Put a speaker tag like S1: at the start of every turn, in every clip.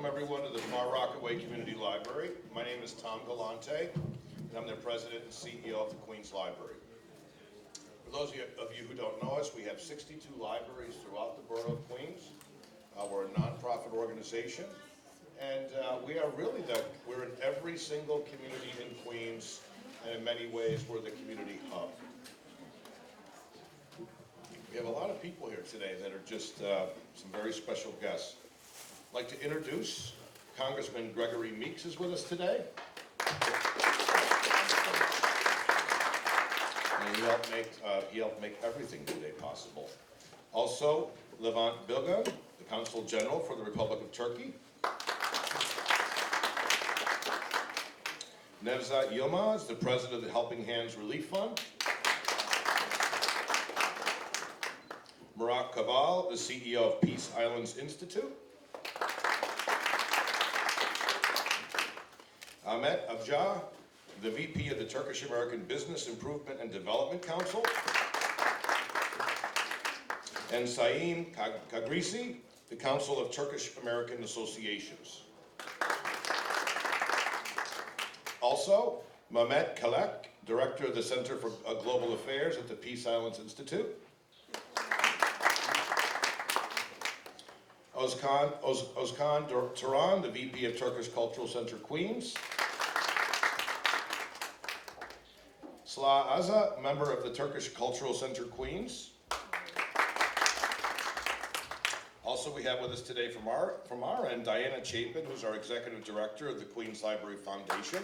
S1: Welcome everyone to the Far Rockaway Community Library. My name is Tom Galante, and I'm the President and CEO of the Queens Library. For those of you who don't know us, we have 62 libraries throughout the borough of Queens. We're a nonprofit organization, and we are really we're in every single community in Queens, and in many ways we're the community hub. We have a lot of people here today that are just some very special guests. I'd like to introduce Congressman Gregory Meeks is with us today. And he helped make everything today possible. Also, Levent Bilgan, the Consul General for the Republic of Turkey. Nevzat Yilmaz, the President of the Helping Hands Relief Fund. Murat Kaval, the CEO of Peace Islands Institute. Mehmet, the VP of the Turkish-American Business Improvement and Development Council. And Saim Kagrisi, the Council of Turkish-American Associations. Also, Mehmet Kilic, Director of the Center for Global Affairs at the Peace Islands Institute. Özkan Turan, the VP of Turkish Cultural Center Queens. Salah Aza, member of the Turkish Cultural Center Queens. Also, we have with us today from our end, Diana Chapin, who's our Executive Director of the Queens Library Foundation.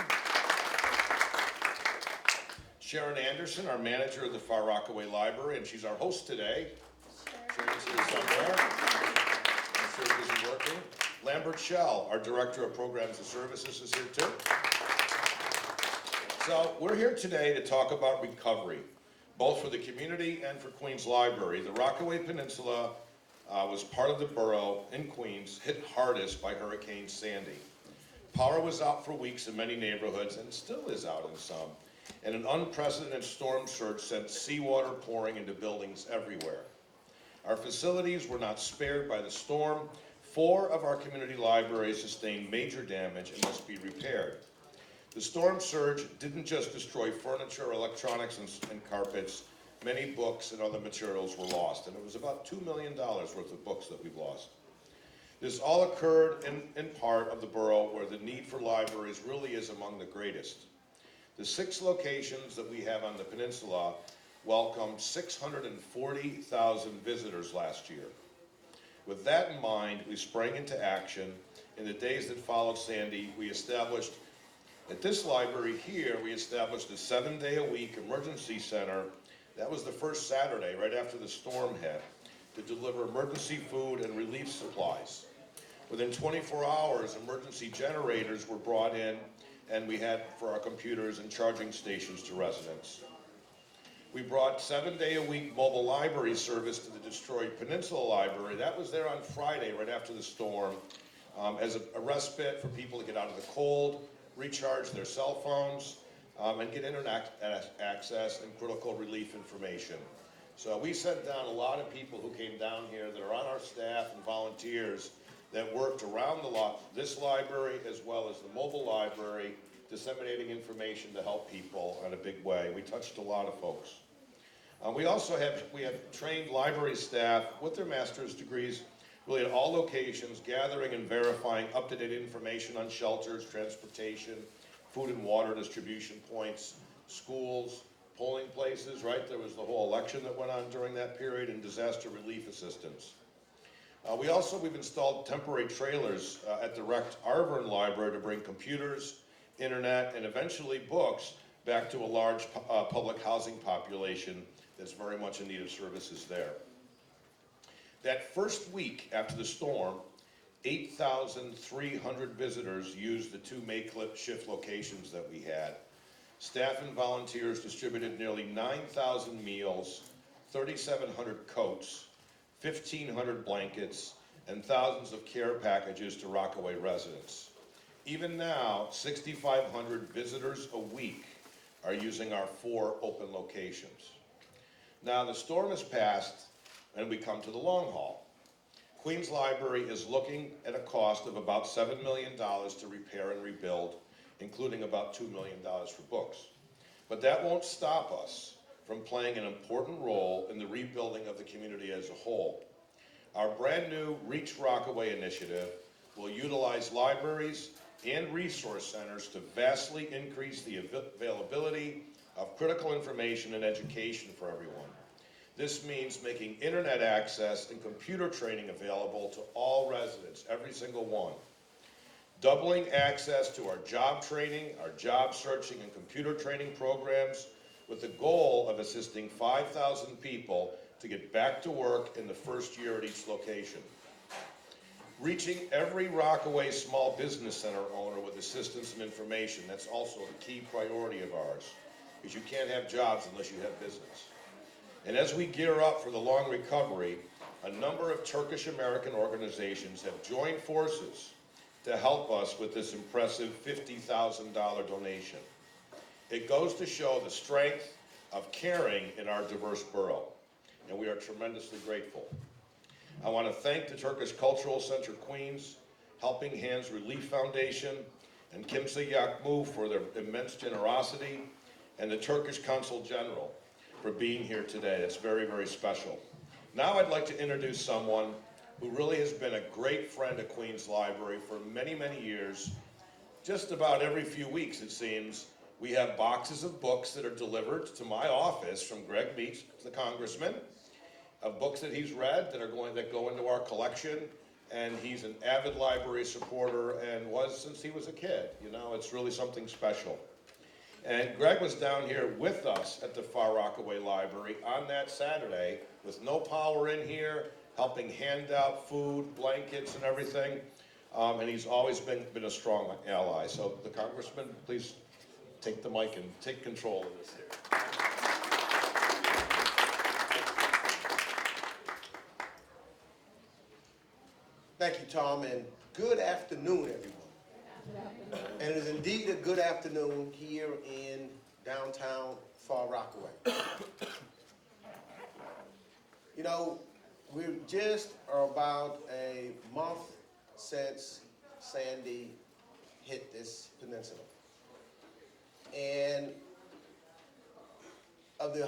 S1: Sharon Anderson, our manager of the Far Rockaway Library, and she's our host today. Sharon's here somewhere. I'm sure busy working. Lambert Shell, our Director of Programs and Services, is here too. So we're here today to talk about recovery, both for the community and for Queens Library. The Rockaway Peninsula was part of the borough in Queens hit hardest by Hurricane Sandy. Power was out for weeks in many neighborhoods and still is out in some. And an unprecedented storm surge sent seawater pouring into buildings everywhere. Our facilities were not spared by the storm. 4 of our community libraries sustained major damage and must be repaired. The storm surge didn't just destroy furniture, electronics, and carpets. Many books and other materials were lost, and it was about $2 million worth of books that we've lost. This all occurred in part of the borough where the need for libraries really is among the greatest. The 6 locations that we have on the peninsula welcomed 640,000 visitors last year. With that in mind, we sprang into action. In the days that followed Sandy, at this library here, we established a 7-day-a-week emergency center. That was the first Saturday, right after the storm hit, to deliver emergency food and relief supplies. Within 24 hours, emergency generators were brought in, and we had for our computers and charging stations to residents. We brought 7-day-a-week mobile library service to the destroyed Peninsula Library. That was there on Friday, right after the storm, as a respite for people to get out of the cold, recharge their cell phones, and get internet access and critical relief information. So we sent down a lot of people who came down here that are on our staff and volunteers that worked around this library as well as the mobile library, disseminating information to help people in a big way. We touched a lot of folks. We also have trained library staff with their master's degrees really at all locations, gathering and verifying up-to-date information on shelters, transportation, food and water distribution points, schools, polling places, right? There was the whole election that went on during that period, and disaster relief assistance. We've installed temporary trailers at the wrecked Arvern Library to bring computers, internet, and eventually books back to a large public housing population that's very much in need of services there. That first week after the storm, 8,300 visitors used the 2 makeshift locations that we had. Staff and volunteers distributed nearly 9,000 meals, 3,700 coats, 1,500 blankets, and thousands of care packages to Rockaway residents. Even now, 6,500 visitors a week are using our 4 open locations. Now the storm has passed, and we come to the long haul. Queens Library is looking at a cost of about $7 million to repair and rebuild, including about $2 million for books. But that won't stop us from playing an important role in the rebuilding of the community as a whole. Our brand new Reach Rockaway initiative will utilize libraries and resource centers to vastly increase the availability of critical information and education for everyone. This means making internet access and computer training available to all residents, every single one. Doubling access to our job training, our job searching and computer training programs with the goal of assisting 5,000 people to get back to work in the first year at each location. Reaching every Rockaway small business center owner with assistance and information, that's also a key priority of ours, because you can't have jobs unless you have business. And as we gear up for the long recovery, a number of Turkish-American organizations have joined forces to help us with this impressive $50,000 donation. It goes to show the strength of caring in our diverse borough, and we are tremendously grateful. I want to thank the Turkish Cultural Center Queens, Helping Hands Relief Foundation, and Kimse Yakmu for their immense generosity, and the Turkish Consul General for being here today. It's very, very special. Now I'd like to introduce someone who really has been a great friend of Queens Library for many, many years. Just about every few weeks, it seems, we have boxes of books that are delivered to my office from Greg Meeks, the congressman, of books that he's read that go into our collection. And he's an avid library supporter and was since he was a kid. You know, it's really something special. And Greg was down here with us at the Far Rockaway Library on that Saturday with no power in here, helping hand out food, blankets, and everything. And he's always been a strong ally. So the congressman, please take the mic and take control of this here.
S2: Thank you, Tom, and good afternoon, everyone. And it is indeed a good afternoon here in downtown Far Rockaway. You know, we just are about a month since Sandy hit this peninsula. And of the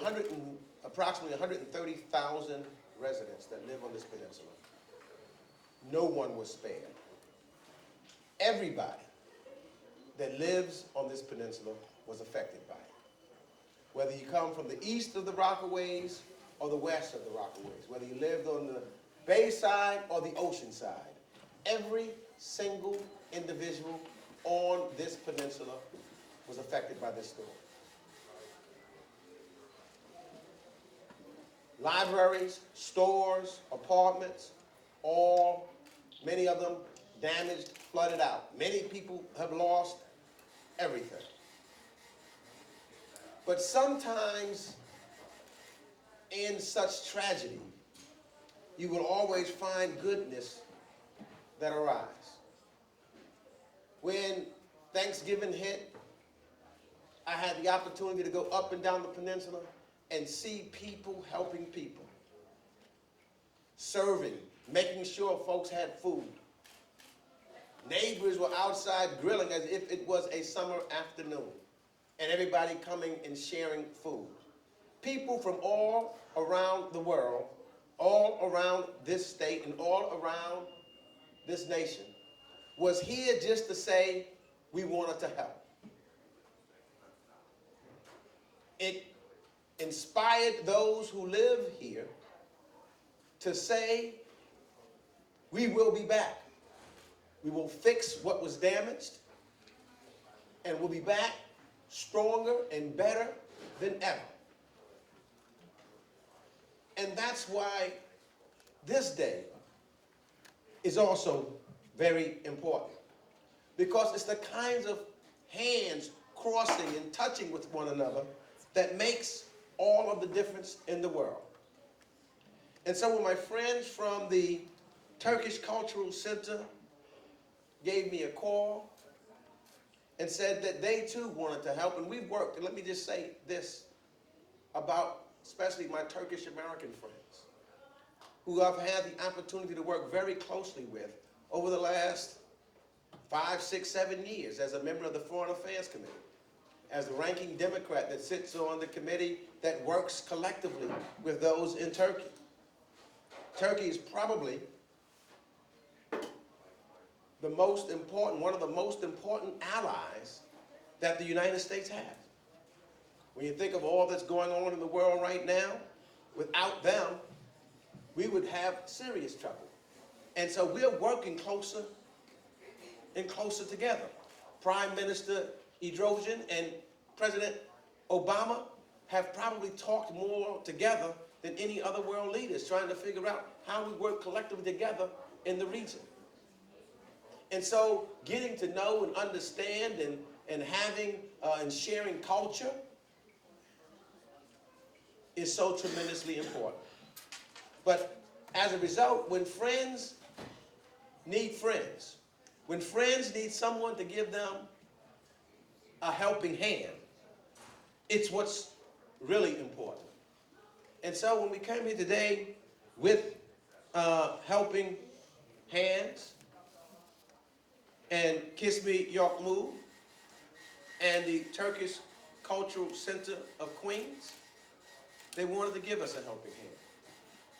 S2: approximately 130,000 residents that live on this peninsula, no one was spared. Everybody that lives on this peninsula was affected by it. Whether you come from the east of the Rockaways or the west of the Rockaways, whether you lived on the bay side or the ocean side, every single individual on this peninsula was affected by this storm. Libraries, stores, apartments, many of them damaged, flooded out. Many people have lost everything. But sometimes in such tragedy, you will always find goodness that arise. When Thanksgiving hit, I had the opportunity to go up and down the peninsula and see people helping people, serving, making sure folks had food. Neighbors were outside grilling as if it was a summer afternoon, and everybody coming and sharing food. People from all around the world, all around this state, and all around this nation was here just to say we wanted to help. It inspired those who live here to say, we will be back. We will fix what was damaged, and we'll be back stronger and better than ever. And that's why this day is also very important, because it's the kinds of hands crossing and touching with one another that makes all of the difference in the world. And so when my friends from the Turkish Cultural Center gave me a call and said that they too wanted to help, and we've worked, and let me just say this about especially my Turkish-American friends, who I've had the opportunity to work very closely with over the last 5, 6, 7 years as a member of the Foreign Affairs Committee, as the ranking Democrat that sits on the committee that works collectively with those in Turkey. Turkey is probably the most important, one of the most important allies that the United States has. When you think of all that's going on in the world right now, without them, we would have serious trouble. And so we're working closer and closer together. Prime Minister Edrogen and President Obama have probably talked more together than any other world leaders, trying to figure out how we work collectively together in the region. And so getting to know and understand and having and sharing culture is so tremendously important. But as a result, when friends need friends, when friends need someone to give them a helping hand, it's what's really important. And so when we came here today with helping hands and Kiss Me York Move and the Turkish Cultural Center of Queens, they wanted to give us a helping hand.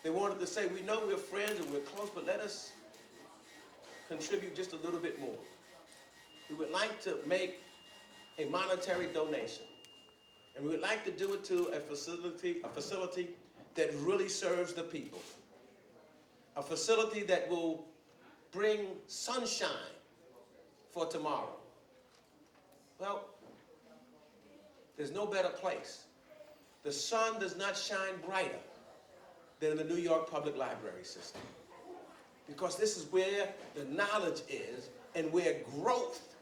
S2: They wanted to say, we know we're friends and we're close, but let us contribute just a little bit more. We would like to make a monetary donation. And we would like to do it to a facility that really serves the people. A facility that will bring sunshine for tomorrow. Well, there's no better place. The sun does not shine brighter than the New York Public Library system. Because this is where the knowledge is and where growth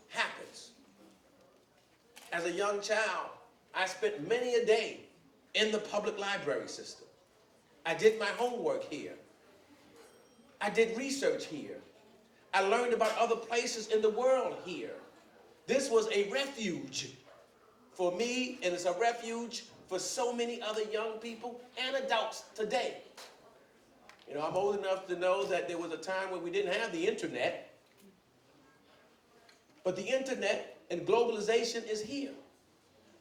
S2: happens. As a young child, I spent many a day in the public library system. I did my homework here. I did research here. I learned about other places in the world here. This was a refuge for me, and it's a refuge for so many other young people and adults today. You know, I'm old enough to know that there was a time when we didn't have the internet, but the internet and globalization is here.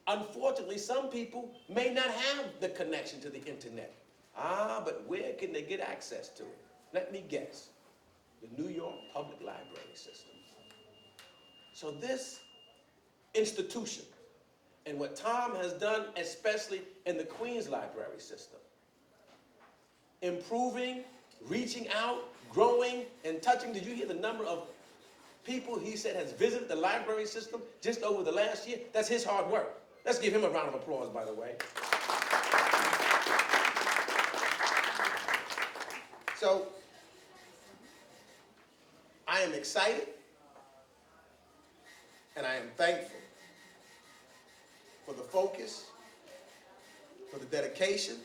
S2: Unfortunately, some people may not have the connection to the internet. But where can they get access to it? Let me guess. The New York Public Library system. So this institution, and what Tom has done, especially in the Queens Library system, improving, reaching out, growing, and touching. Did you hear the number of people he said has visited the library system just over the last year? That's his hard work. Let's give him a round of applause, by the way. So, I am excited, and I am thankful for the focus, for the dedication,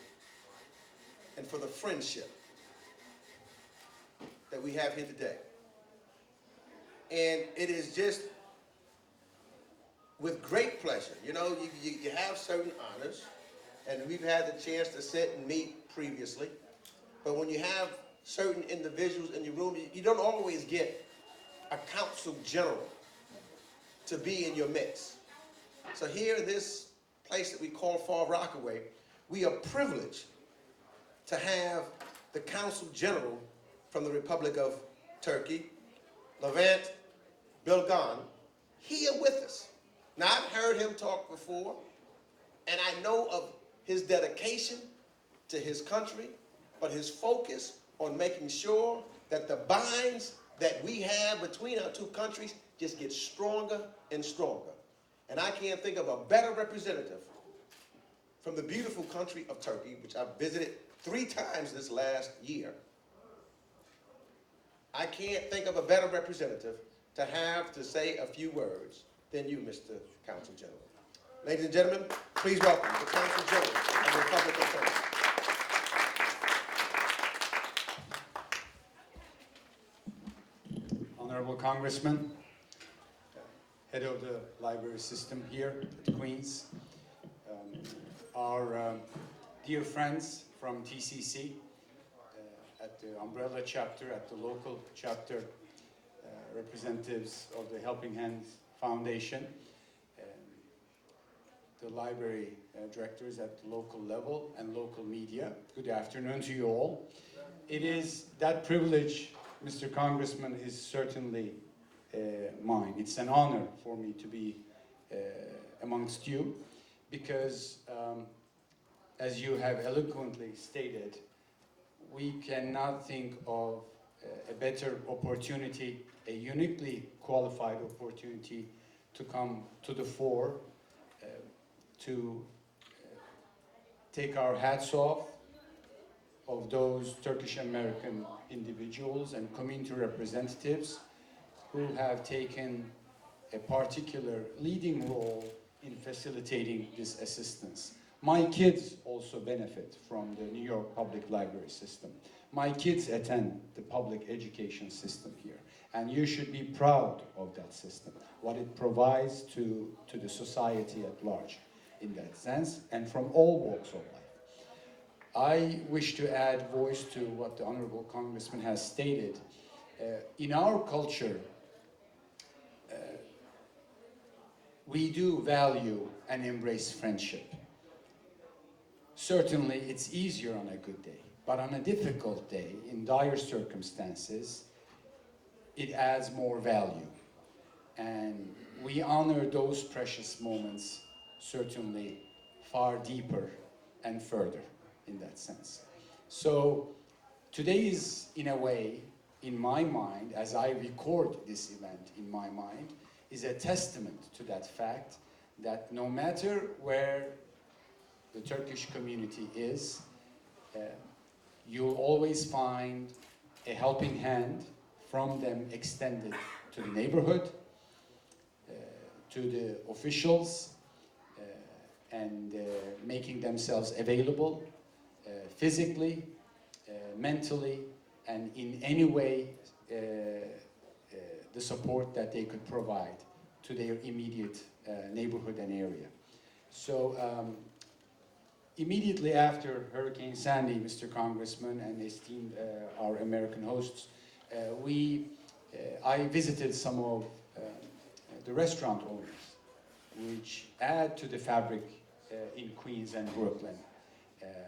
S2: and for the friendship that we have here today. And it is just with great pleasure. You know, you have certain honors, and we've had the chance to sit and meet previously, but when you have certain individuals in your room, you don't always get a consul general to be in your midst. So here in this place that we call Far Rockaway, we are privileged to have the consul general from the Republic of Turkey, Levent Bilgan, here with us. Now, I've heard him talk before, and I know of his dedication to his country, but his focus on making sure that the binds that we have between our two countries just get stronger and stronger. And I can't think of a better representative from the beautiful country of Turkey, which I've visited 3 times this last year. I can't think of a better representative to have to say a few words than you, Mr. Consul General. Ladies and gentlemen, please welcome the Consul General of the Republic of Turkey.
S3: Honorable Congressman, head of the library system here at Queens, our dear friends from TCC, the umbrella chapter, at the local chapter, representatives of the Helping Hands Foundation, the library directors at the local level, and local media. Good afternoon to you all. It is that privilege, Mr. Congressman, is certainly mine. It's an honor for me to be amongst you because, as you have eloquently stated, we cannot think of a better opportunity, a uniquely qualified opportunity to come to the fore, to take our hats off of those Turkish-American individuals and community representatives who have taken a particular leading role in facilitating this assistance. My kids also benefit from the New York Public Library system. My kids attend the public education system here, and you should be proud of that system, what it provides to the society at large in that sense, and from all walks of life. I wish to add voice to what the Honorable Congressman has stated. In our culture, we do value and embrace friendship. Certainly, it's easier on a good day, but on a difficult day, in dire circumstances, it adds more value. And we honor those precious moments certainly far deeper and further in that sense. So today is, in a way, in my mind, as I record this event in my mind, is a testament to that fact that no matter where the Turkish community is, you'll always find a helping hand from them extended to the neighborhood, to the officials, and making themselves available physically, mentally, and in any way the support that they could provide to their immediate neighborhood and area. So immediately after Hurricane Sandy, Mr. Congressman and esteemed our American hosts, I visited some of the restaurant owners, which add to the fabric in Queens and Brooklyn,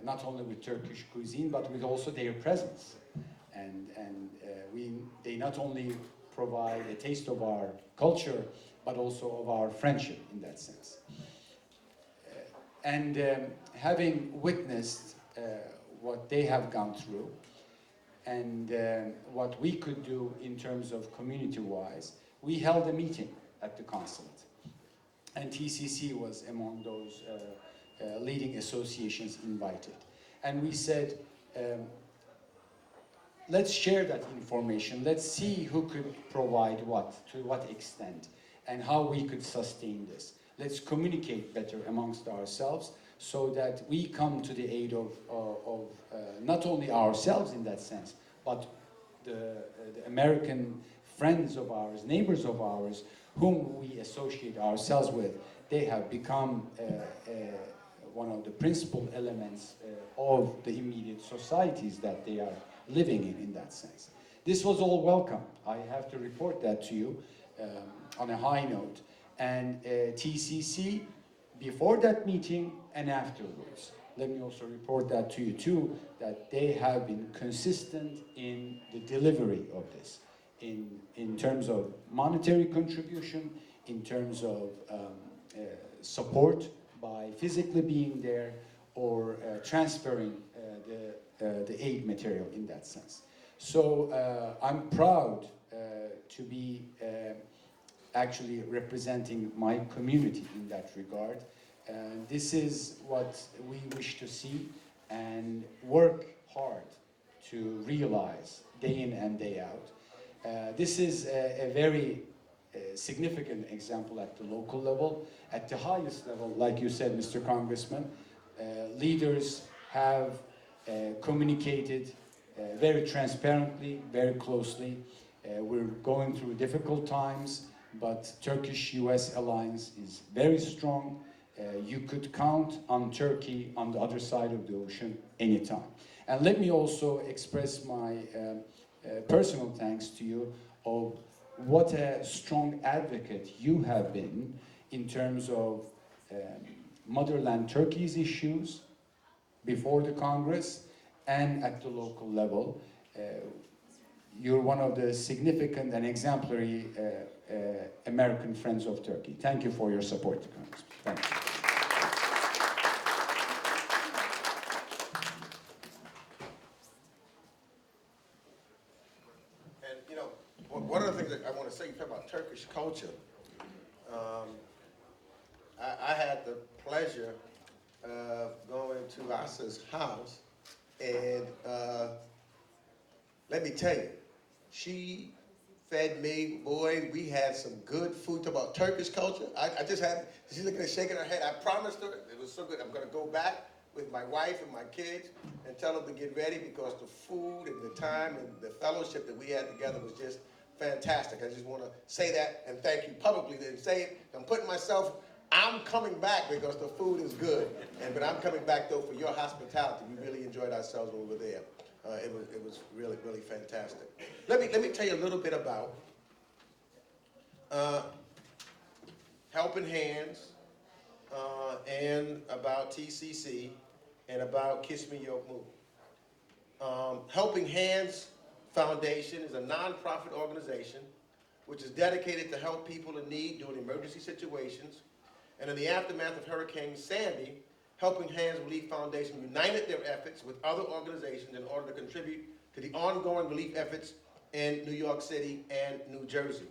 S3: not only with Turkish cuisine, but with also their presence. And they not only provide a taste of our culture, but also of our friendship in that sense. And having witnessed what they have gone through, and what we could do in terms of community-wise, we held a meeting at the consulate. And TCC was among those leading associations invited. And we said, let's share that information. Let's see who could provide what, to what extent, and how we could sustain this. Let's communicate better amongst ourselves so that we come to the aid of not only ourselves in that sense, but the American friends of ours, neighbors of ours, whom we associate ourselves with. They have become one of the principal elements of the immediate societies that they are living in that sense. This was all welcome. I have to report that to you on a high note. And TCC, before that meeting and afterwards, let me also report that to you too, that they have been consistent in the delivery of this, in terms of monetary contribution, in terms of support by physically being there, or transferring the aid material in that sense. So I'm proud to be actually representing my community in that regard. This is what we wish to see and work hard to realize day in and day out. This is a very significant example at the local level. At the highest level, like you said, Mr. Congressman, leaders have communicated very transparently, very closely. We're going through difficult times, but Turkish-US alliance is very strong. you could count on Turkey on the other side of the ocean anytime. And let me also express my personal thanks to you of what a strong advocate you have been in terms of motherland Turkey's issues before the Congress and at the local level. You're one of the significant and exemplary American friends of Turkey. Thank you for your support, Congressman. Thank you.
S2: And you know, one of the things that I want to say, you talk about Turkish culture. I had the pleasure of going to Asa's house, and let me tell you, she fed me, boy, we had some good food. Talk about Turkish culture. I just had, she's looking at shaking her head. I promised her, it was so good, I'm gonna go back with my wife and my kids and tell them to get ready, because the food and the time and the fellowship that we had together was just fantastic. I just want to say that and thank you publicly and say it. I'm putting myself, I'm coming back because the food is good. But I'm coming back though for your hospitality. We really enjoyed ourselves when we were there. It was really, really fantastic. Let me tell you a little bit about Helping Hands and about TCC and about Kiss Me Yoke Move. Helping Hands Foundation is a nonprofit organization which is dedicated to help people in need during emergency situations. And in the aftermath of Hurricane Sandy, Helping Hands Relief Foundation united their efforts with other organizations in order to contribute to the ongoing relief efforts in New York City and New Jersey.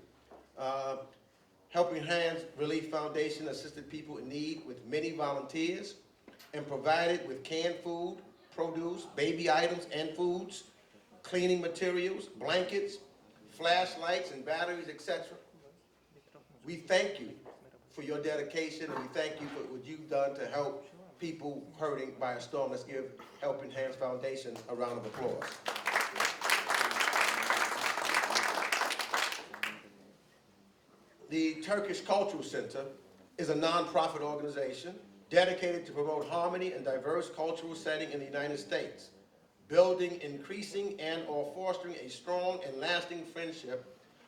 S2: Helping Hands Relief Foundation assisted people in need with many volunteers and provided with canned food, produce, baby items and foods, cleaning materials, blankets, flashlights and batteries, etc. We thank you for your dedication, and we thank you for what you've done to help people hurting by a storm. Let's give Helping Hands Foundation a round of applause. The Turkish Cultural Center is a nonprofit organization dedicated to promote harmony and diverse cultural setting in the United States, building, increasing, and/or fostering a strong and lasting friendship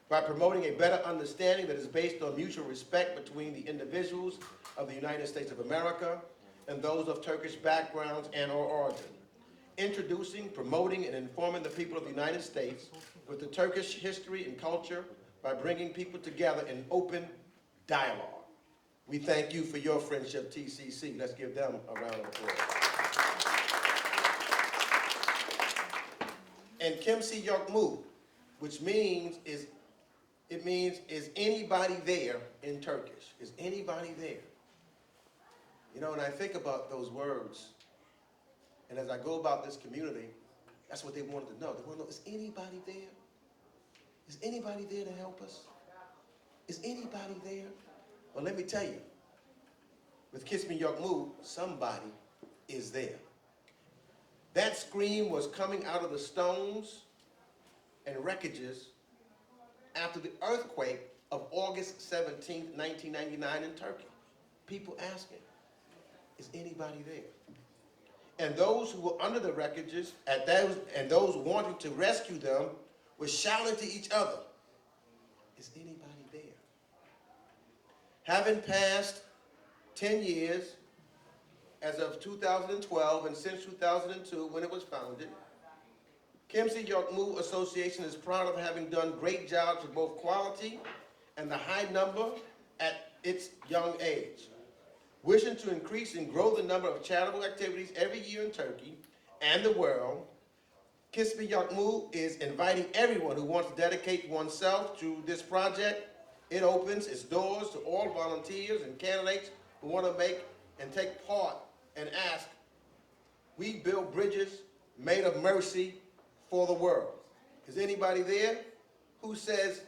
S2: by promoting a better understanding that is based on mutual respect between the individuals of the United States of America and those of Turkish backgrounds and/or origin. Introducing, promoting, and informing the people of the United States with the Turkish history and culture by bringing people together in open dialogue. We thank you for your friendship, TCC. Let's give them a round of applause. And Kimsi Yokmu, which means is anybody there in Turkish? Is anybody there? You know, and I think about those words, and as I go about this community, that's what they wanted to know. They want to know, is anybody there? Is anybody there to help us? Is anybody there? Well, let me tell you, with Kiss Me Yokmu, somebody is there. That scream was coming out of the stones and wreckages after the earthquake of August 17, 1999 in Turkey. People asking, is anybody there? And those who were under the wreckages and those wanting to rescue them were shouting to each other, is anybody there? Having passed 10 years as of 2012 and since 2002 when it was founded, Kimsi Yokmu Association is proud of having done great jobs with both quality and the high number at its young age. Wishing to increase and grow the number of charitable activities every year in Turkey and the world, Kismi Yokmu is inviting everyone who wants to dedicate oneself to this project. It opens its doors to all volunteers and candidates who want to make and take part and ask, we build bridges made of mercy for the world. Is anybody there who says,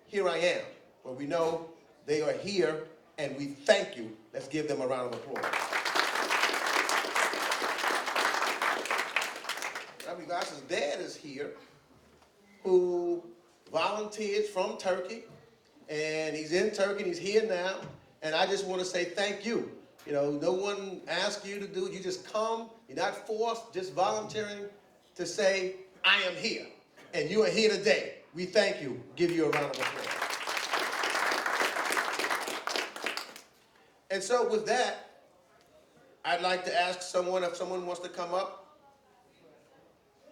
S2: here I am? Well, we know they are here, and we thank you. Let's give them a round of applause. Abigas's dad is here, who volunteered from Turkey, and he's in Turkey, and he's here now, and I just want to say thank you You know, no one asks you to do it. You just come. You're not forced, just volunteering to say, I am here. And you are here today. We thank you. Give you a round of applause. And so with that, I'd like to ask someone if someone wants to come up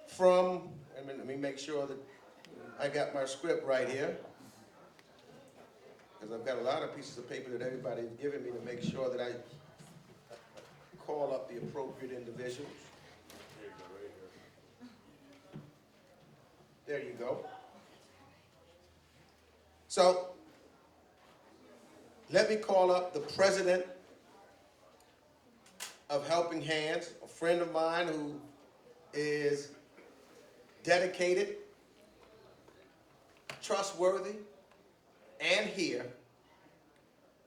S2: from, let me make sure that I got my script right here, because I've got a lot of pieces of paper that everybody's given me to make sure that I call up the appropriate individuals. There you go. So, let me call up the president of Helping Hands, a friend of mine who is dedicated, trustworthy, and here,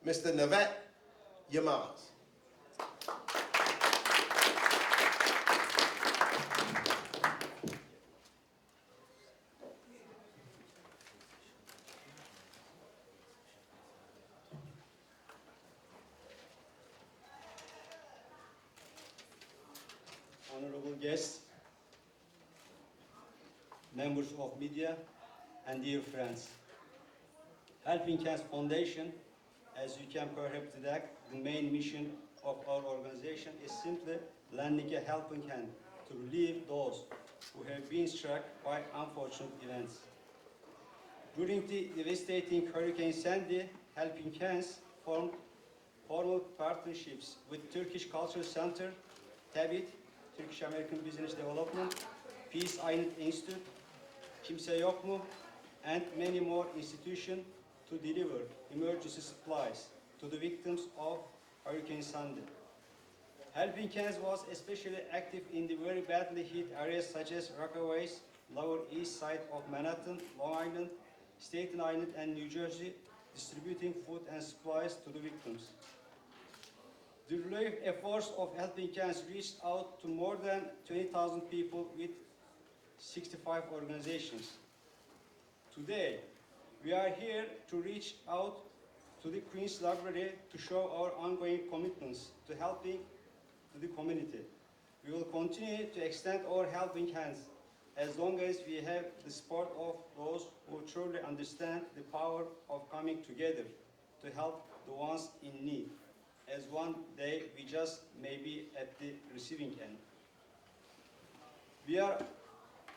S2: Mr. Mehmet Yilmaz.
S4: Honorable guests, members of media, and dear friends. Helping Hands Foundation, as you can perhaps detect, the main mission of our organization is simply lending a helping hand to relieve those who have been struck by unfortunate events. During the devastating Hurricane Sandy, Helping Hands formed formal partnerships with Turkish Cultural Center, TABIT, Turkish-American Business Development, Peace Island Institute, Kimse Yok Mu, and many more institutions to deliver emergency supplies to the victims of Hurricane Sandy. Helping Hands was especially active in the very badly hit areas such as Rockaways, Lower East Side of Manhattan, Long Island, Staten Island, and New Jersey, distributing food and supplies to the victims. The relief efforts of Helping Hands reached out to more than 20,000 people with 65 organizations. Today, we are here to reach out to the Queen's Library to show our ongoing commitments to helping the community. We will continue to extend our helping hands as long as we have the support of those who truly understand the power of coming together to help the ones in need, as one day we just may be at the receiving end.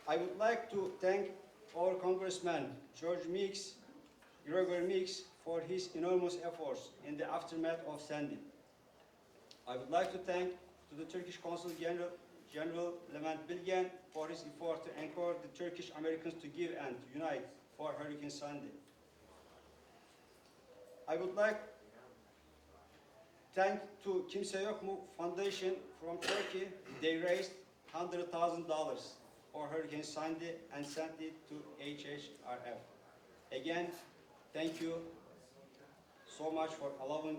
S4: I would like to thank our Congressman, Gregory Meeks, for his enormous efforts in the aftermath of Sandy. I would like to thank the Turkish Consul General Levent Bilgen for his effort to encourage the Turkish Americans to give and unite for Hurricane Sandy. I would like to thank to Kimse Yok Mu Foundation from Turkey. They raised $100,000 for Hurricane Sandy and sent it to HHRF. Again, thank you so much for allowing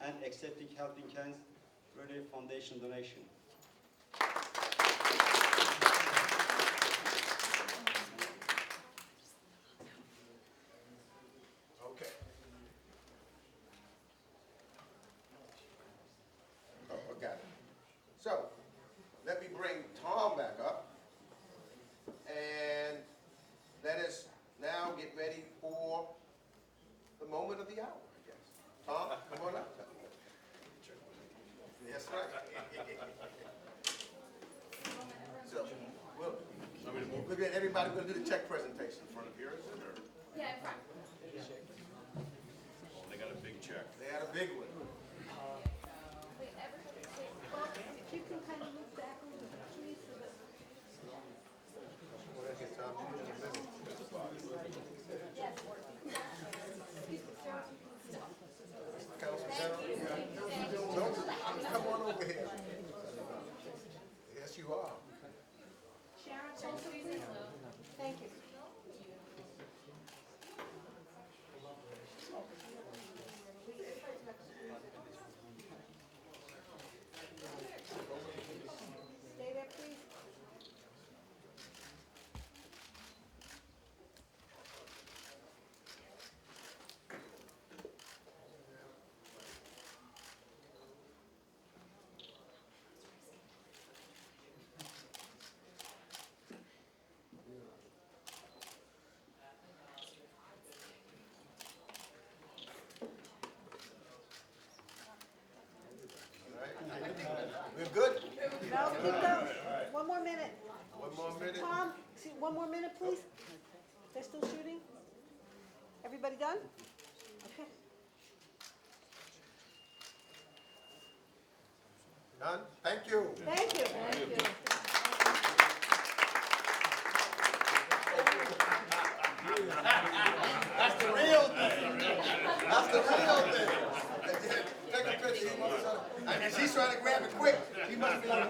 S4: and accepting Helping Hands Relief Foundation donation.
S2: Okay. Oh, I got it. So, let me bring Tom back up. And let us now get ready for the moment of the hour, I guess. Tom, come on up. That's right. So, everybody will do the check presentation in front of here, is it? Or?
S5: Yeah, in front.
S1: Oh, they got a big check.
S2: They had a big one.
S5: Wait, everybody, well, if you can kind of move back a little bit, please, so that. Yes.
S2: Council General? Come on over here. Yes, you are.
S5: Sharon, also, please. Thank you. Stay there, please. Keep going. One more minute.
S2: One more minute.
S5: Tom, see, one more minute, please. They're still shooting? Everybody done? Okay.
S2: Done? Thank you.
S5: Thank you. Thank you.
S2: That's the real thing. That's the real thing. Take a picture. He must have, and she's trying to grab it quick. He must be like,